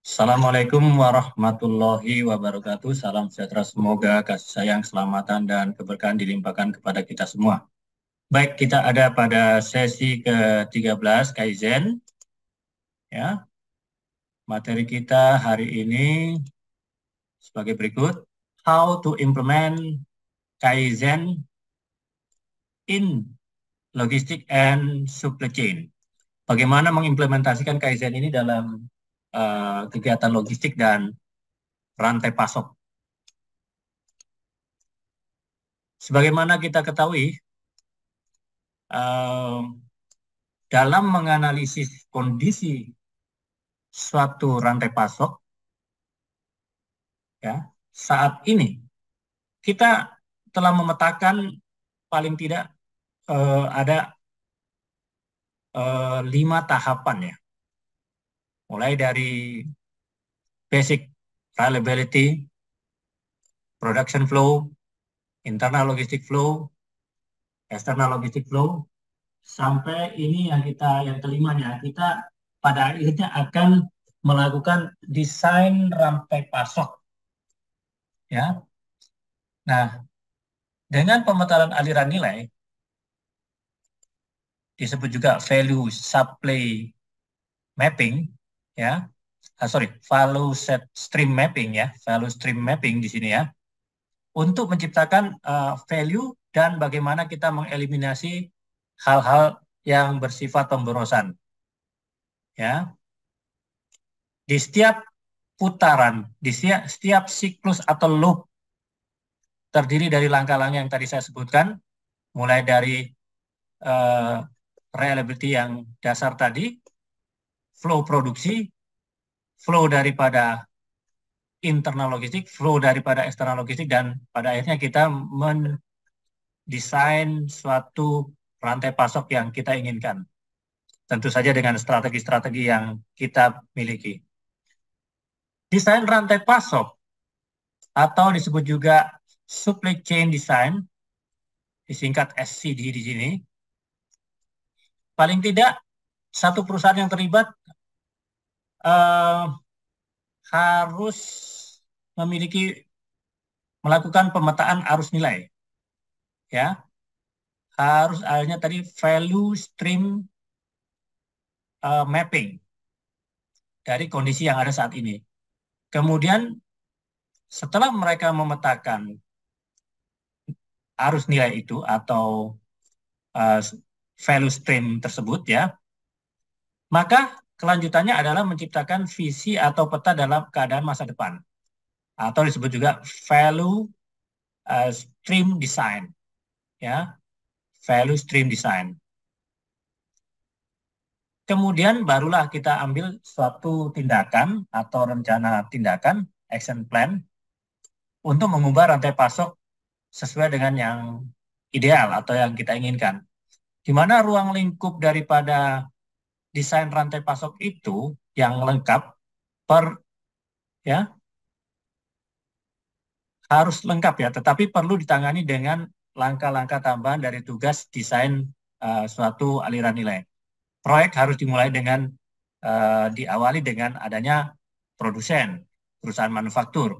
Assalamualaikum warahmatullahi wabarakatuh. Salam sejahtera, semoga kasih sayang, keselamatan, dan keberkahan dilimpahkan kepada kita semua. Baik, kita ada pada sesi ke-13 Kaizen. Ya, materi kita hari ini sebagai berikut: How to implement Kaizen in logistic and supply chain. Bagaimana mengimplementasikan Kaizen ini dalam kegiatan logistik dan rantai pasok. Sebagaimana kita ketahui, eh, dalam menganalisis kondisi suatu rantai pasok, ya, saat ini kita telah memetakan paling tidak ada 5 tahapan, ya, mulai dari basic reliability, production flow, internal logistic flow, external logistic flow, sampai ini yang kelimanya, kita pada akhirnya akan melakukan desain rantai pasok, ya. Nah, dengan pemetaran aliran nilai, disebut juga value supply mapping, ya. Value set stream mapping, ya, value stream mapping di sini, ya, untuk menciptakan value dan bagaimana kita mengeliminasi hal-hal yang bersifat pemborosan, ya. Di setiap putaran, di setiap siklus atau loop terdiri dari langkah-langkah yang tadi saya sebutkan, mulai dari uh, reliability yang dasar tadi, flow produksi, flow daripada internal logistik, flow daripada eksternal logistik, dan pada akhirnya kita mendesain suatu rantai pasok yang kita inginkan. Tentu saja dengan strategi-strategi yang kita miliki. Desain rantai pasok atau disebut juga supply chain design, disingkat SCD di sini, paling tidak satu perusahaan yang terlibat uh, harus melakukan pemetaan arus nilai, ya, harus adanya tadi value stream mapping dari kondisi yang ada saat ini. Kemudian setelah mereka memetakan arus nilai itu atau uh, value stream tersebut, ya, maka kelanjutannya adalah menciptakan visi atau peta dalam keadaan masa depan, atau disebut juga value stream design, ya, value stream design. Kemudian barulah kita ambil suatu tindakan atau rencana tindakan, action plan, untuk mengubah rantai pasok sesuai dengan yang ideal atau yang kita inginkan. Di mana ruang lingkup daripada desain rantai pasok itu yang lengkap ya, harus lengkap, ya, tetapi perlu ditangani dengan langkah-langkah tambahan dari tugas desain suatu aliran nilai. Proyek harus dimulai dengan diawali dengan adanya produsen, perusahaan manufaktur.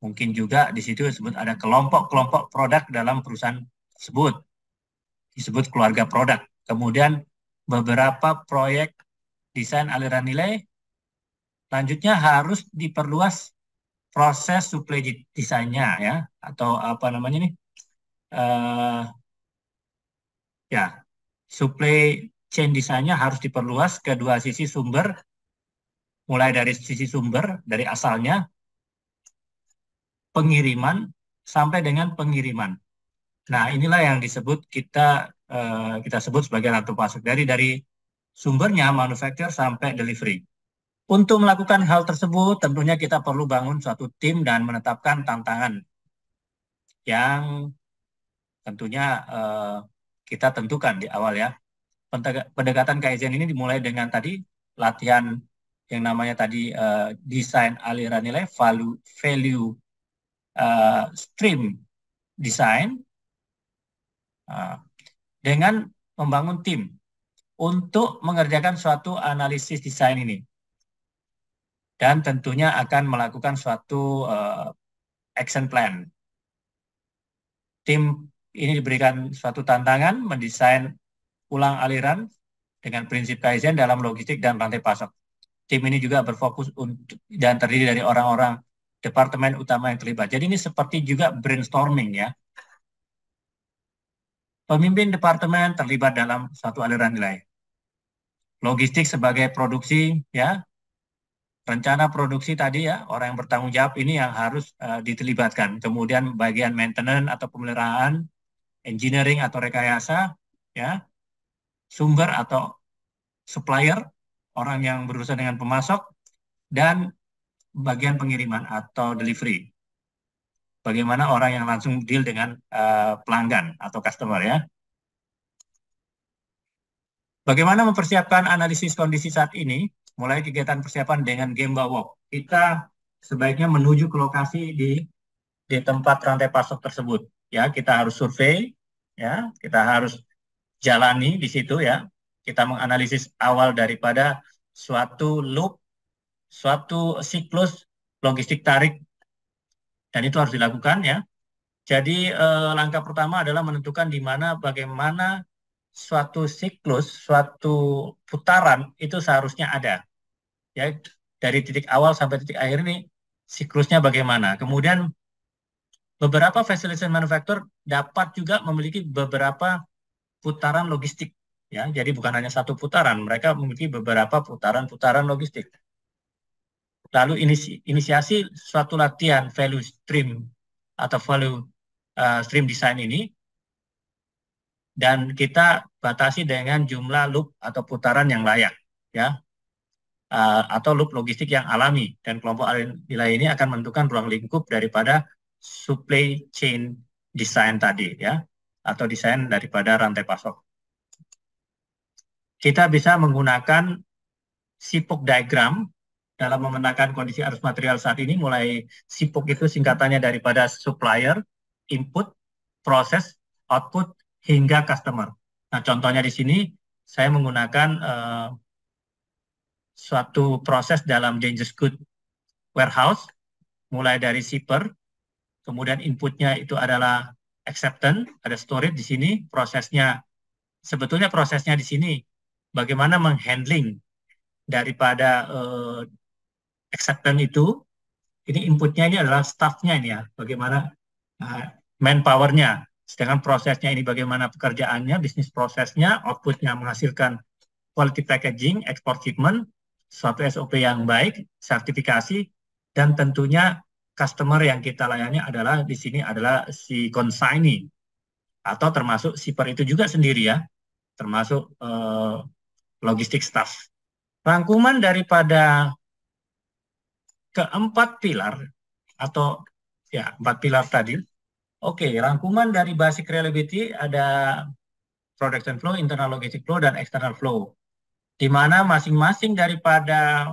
Mungkin juga di situ disebut ada kelompok-kelompok produk dalam perusahaan tersebut, disebut keluarga produk. Kemudian beberapa proyek desain aliran nilai, lanjutnya harus diperluas proses supply desainnya, ya, atau apa namanya nih, ya, supply chain desainnya harus diperluas ke dua sisi sumber, mulai dari sisi sumber dari asalnya, pengiriman, sampai dengan pengiriman. Nah, inilah yang disebut kita sebut sebagai rantai pasok dari sumbernya, manufacture sampai delivery. Untuk melakukan hal tersebut, tentunya kita perlu bangun suatu tim dan menetapkan tantangan yang tentunya kita tentukan di awal, ya. Pendekatan Kaizen ini dimulai dengan tadi latihan yang namanya tadi desain aliran nilai, value stream design, dengan membangun tim untuk mengerjakan suatu analisis desain ini. dan tentunya akan melakukan suatu action plan. Tim ini diberikan suatu tantangan mendesain ulang aliran dengan prinsip Kaizen dalam logistik dan rantai pasok. Tim ini juga berfokus untuk dan terdiri dari orang-orang departemen utama yang terlibat. Jadi ini seperti juga brainstorming ya. Pemimpin departemen terlibat dalam suatu aliran nilai. Logistik sebagai produksi ya, rencana produksi tadi ya, orang yang bertanggung jawab ini yang harus diterlibatkan. Kemudian bagian maintenance atau pemeliharaan, engineering atau rekayasa ya, sumber atau supplier, orang yang berurusan dengan pemasok, dan bagian pengiriman atau delivery. Bagaimana orang yang langsung deal dengan pelanggan atau customer ya. Bagaimana mempersiapkan analisis kondisi saat ini? Mulai kegiatan persiapan dengan Gemba Walk. Kita sebaiknya menuju ke lokasi di tempat rantai pasok tersebut. Ya, kita harus survei, ya, kita harus jalani di situ ya. Kita menganalisis awal daripada suatu loop, suatu siklus logistik tarik, dan itu harus dilakukan ya. Jadi langkah pertama adalah menentukan di mana bagaimana suatu siklus, suatu putaran itu seharusnya ada. Ya, dari titik awal sampai titik akhir ini siklusnya bagaimana. Kemudian beberapa facilitation manufacturer dapat juga memiliki beberapa putaran logistik. Ya, jadi bukan hanya satu putaran, mereka memiliki beberapa putaran-putaran logistik. Lalu inisiasi suatu latihan value stream atau value stream design ini, dan kita batasi dengan jumlah loop atau putaran yang layak, ya, atau loop logistik yang alami. Dan kelompok nilai ini akan menentukan ruang lingkup daripada supply chain design tadi, ya, atau desain daripada rantai pasok. Kita bisa menggunakan SIPOK diagram dalam memetakan kondisi arus material saat ini. Mulai SIPOK itu singkatannya daripada supplier, input, proses, output, hingga customer. Nah, contohnya di sini saya menggunakan suatu proses dalam dangerous good warehouse, mulai dari shipper, kemudian inputnya itu adalah acceptance, ada storage di sini, sebetulnya prosesnya di sini bagaimana menghandling daripada acceptance itu. Ini inputnya ini adalah staffnya ini ya, bagaimana manpowernya. Sedangkan prosesnya ini bagaimana pekerjaannya, bisnis prosesnya, outputnya menghasilkan quality packaging, export shipment, suatu SOP yang baik, sertifikasi, dan tentunya customer yang kita layani adalah di sini adalah si consignee atau termasuk shipper itu juga sendiri ya, termasuk logistik staff. Rangkuman daripada keempat pilar atau ya 4 pilar tadi. Oke, rangkuman dari basic reliability ada production flow, internal logistic flow, dan external flow. Di mana masing-masing daripada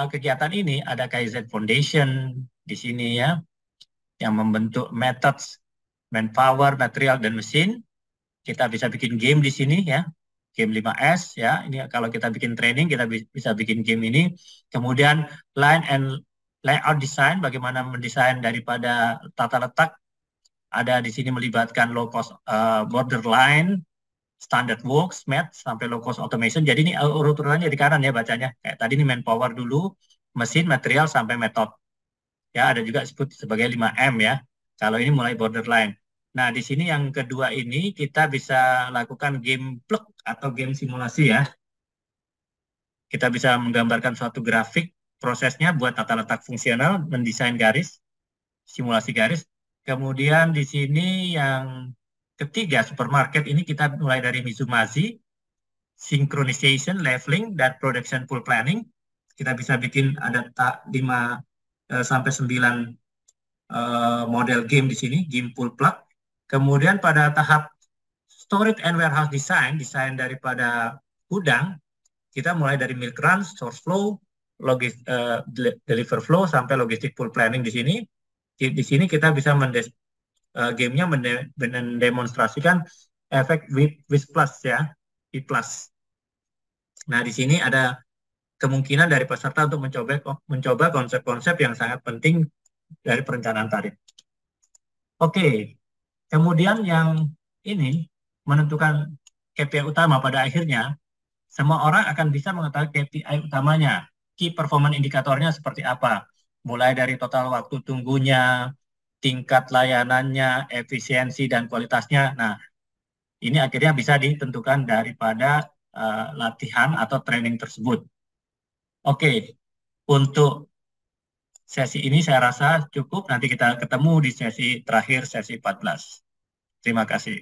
kegiatan ini ada Kaizen Foundation di sini ya, yang membentuk methods, manpower, material, dan mesin. Kita bisa bikin game di sini ya, game 5S ya. Ini kalau kita bikin training, kita bisa bikin game ini. Kemudian line and layout design, bagaimana mendesain daripada tata letak. Ada di sini melibatkan low cost borderline, standard works, math, sampai low cost automation. Jadi ini urut-urutannya di kanan ya bacanya. Kayak tadi ini manpower dulu, mesin, material, sampai method. Ya, ada juga disebut sebagai 5M ya. Kalau ini mulai borderline. Nah, di sini yang kedua ini kita bisa lakukan game plug atau game simulasi ya. Kita bisa menggambarkan suatu grafik prosesnya buat tata letak fungsional, mendesain garis, simulasi garis. Kemudian di sini yang ketiga, supermarket ini kita mulai dari Mizumazi, synchronization, leveling, dan production pool planning. Kita bisa bikin ada 5 sampai 9 model game di sini, game pool plug. Kemudian pada tahap storage and warehouse design, desain daripada gudang, kita mulai dari milk run, source flow, deliver flow, sampai logistic pool planning di sini. Di sini kita bisa gamenya mendemonstrasikan efek WIS plus ya, W plus. Nah, di sini ada kemungkinan dari peserta untuk mencoba konsep-konsep yang sangat penting dari perencanaan tarif. Oke, kemudian yang ini menentukan KPI utama pada akhirnya, semua orang akan bisa mengetahui KPI utamanya, key performance indikatornya seperti apa, mulai dari total waktu tunggunya, tingkat layanannya, efisiensi dan kualitasnya. Nah, ini akhirnya bisa ditentukan daripada latihan atau training tersebut. Oke, untuk sesi ini saya rasa cukup. Nanti kita ketemu di sesi terakhir, sesi 14. Terima kasih.